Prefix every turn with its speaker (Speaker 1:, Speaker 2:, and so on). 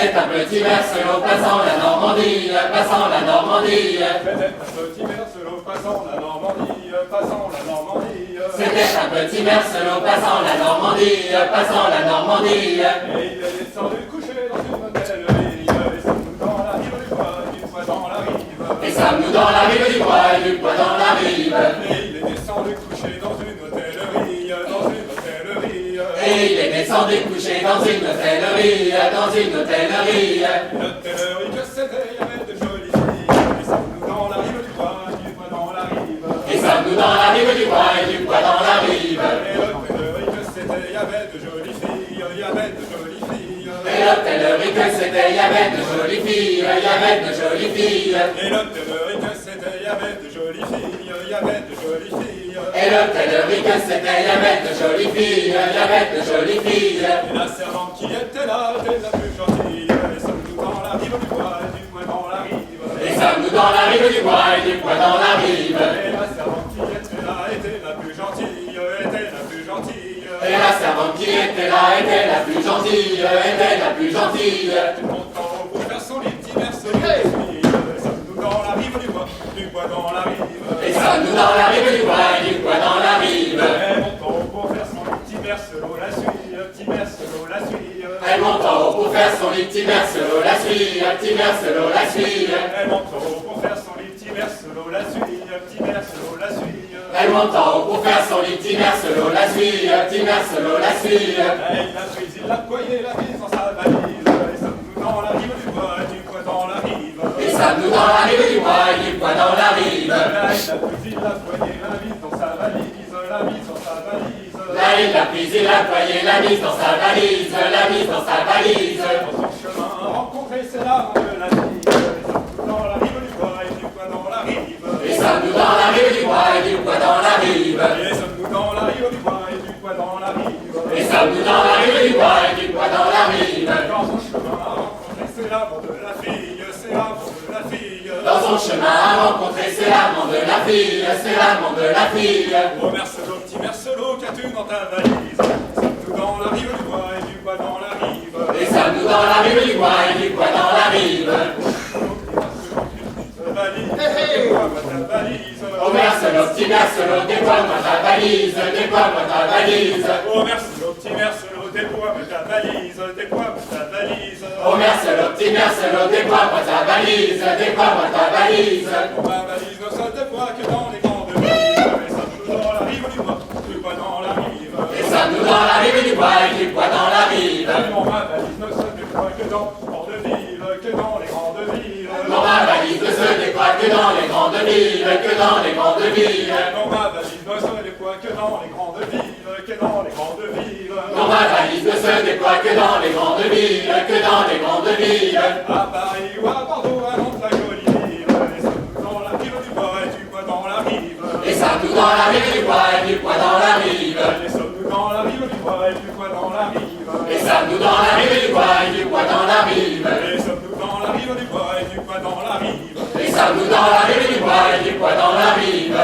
Speaker 1: C'était un petit Mercelot passant la Normandie, passant la Normandie.
Speaker 2: C'était un petit Mercelot passant la Normandie, passant la Normandie.
Speaker 1: C'était un petit Mercelot passant la Normandie, passant la Normandie.
Speaker 2: Et il est descendu coucher dans une hôtellerie, et sommes-nous dans la rive du bois, du poids dans la rive.
Speaker 1: Et sommes-nous dans la rive du bois et du poids dans la rive.
Speaker 2: Et il est descendu coucher dans une hôtellerie, dans une hôtellerie.
Speaker 1: Et il est descendu coucher dans une hôtellerie, dans une hôtellerie.
Speaker 2: L'hôtellerie que c'était, il y avait de jolies filles, et sommes-nous dans la rive du bois, du poids dans la rive.
Speaker 1: Et sommes-nous dans la rive du bois et du poids dans la rive.
Speaker 2: Et l'hôtellerie que c'était, il y avait de jolies filles, il y avait de jolies filles.
Speaker 1: Et l'hôtellerie que c'était, il y avait de jolies filles, il y avait de jolies filles.
Speaker 2: Et l'hôtellerie que c'était, il y avait de jolies filles, il y avait de jolies filles.
Speaker 1: Et l'hôtellerie que c'était, il y avait de jolies filles, il y avait de jolies filles.
Speaker 2: Et la servante qui était là était la plus gentille, et sommes-nous dans la rive du bois, et du poing dans la rive.
Speaker 1: Et sommes-nous dans la rive du bois et du poids dans la rive.
Speaker 2: Et la servante qui était là était la plus gentille, était la plus gentille.
Speaker 1: Et la servante qui était là était la plus gentille, était la plus gentille.
Speaker 2: Montant pour faire son lit, petit Mercelot qui suit, et sommes-nous dans la rive du pois dans la rive.
Speaker 1: Et sommes-nous dans la rive du bois et du poids dans la rive.
Speaker 2: Et montant pour faire son lit, petit Mercelot la suit, petit Mercelot la suit.
Speaker 1: Elle monte en haut pour faire son lit, petit Mercelot la suit, petit Mercelot la suit.
Speaker 2: Elle monte en haut pour faire son lit, petit Mercelot la suit, petit Mercelot la suit.
Speaker 1: Elle monte en haut pour faire son lit, petit Mercelot la suit, petit Mercelot la suit.
Speaker 2: Et il a pris, il a poigné la mise dans sa valise, et sommes-nous dans la rive du bois, et du poids dans la rive.
Speaker 1: Et sommes-nous dans la rive du bois et du poids dans la rive.
Speaker 2: Là, il a pris, il a poigné la mise dans sa valise, la mise dans sa valise.
Speaker 1: Là il a pris, il a ployé la mise dans sa valise, la mise dans sa valise.
Speaker 2: Dans son chemin, rencontré ses larmes de la vie, et sommes-nous dans la rive du bois, et du poids dans la rive.
Speaker 1: Et sommes-nous dans la rive du bois et du poids dans la rive.
Speaker 2: Et sommes-nous dans la rive du bois, et du poids dans la rive.
Speaker 1: Et sommes-nous dans la rive du bois et du poids dans la rive.
Speaker 2: Dans son chemin, rencontré ses larmes de la fille, ses larmes de la fille.
Speaker 1: Dans son chemin à rencontrer c'est l'amant de la fille, c'est l'amant de la fille.
Speaker 2: Oh Mercelot, petit Mercelot, qu'as-tu dans ta valise? Sommes-nous dans la rive du bois et du poids dans la rive.
Speaker 1: Et sommes-nous dans la rive du bois et du poids dans la rive. Oh Mercelot, petit Mercelot, déploie-moi ta valise, déploie-moi ta valise.
Speaker 2: Oh Mercelot, petit Mercelot, déploie-moi ta valise, déploie-moi ta valise.
Speaker 1: Oh Mercelot, petit Mercelot, déploie-moi ta valise, déploie-moi ta valise.
Speaker 2: Oh ma valise ne se déploie que dans les grandes villes, et sommes-nous dans la rive du bois, du poids dans la rive.
Speaker 1: Et sommes-nous dans la rive du bois et du poids dans la rive.
Speaker 2: Non, ma valise ne se déploie que dans les grandes villes, que dans les grandes villes.
Speaker 1: Non, ma valise ne se déploie que dans les grandes villes, que dans les grandes villes.
Speaker 2: Non, ma valise ne se déploie que dans les grandes villes, que dans les grandes villes.
Speaker 1: Non, ma valise ne se déploie que dans les grandes villes, que dans les grandes villes.
Speaker 2: À Paris ou à Bordeaux, à Nantes, la jolie ville, et sommes-nous dans la rive du bois et du poids dans la rive.
Speaker 1: Et sommes-nous dans la rive du bois et du poids dans la rive.
Speaker 2: Et sommes-nous dans la rive du bois et du poids dans la rive.
Speaker 1: Et sommes-nous dans la rive du bois et du poids dans la rive.
Speaker 2: Et sommes-nous dans la rive du bois et du poids dans la rive.
Speaker 1: Et sommes-nous dans la rive du bois et du poids dans la rive.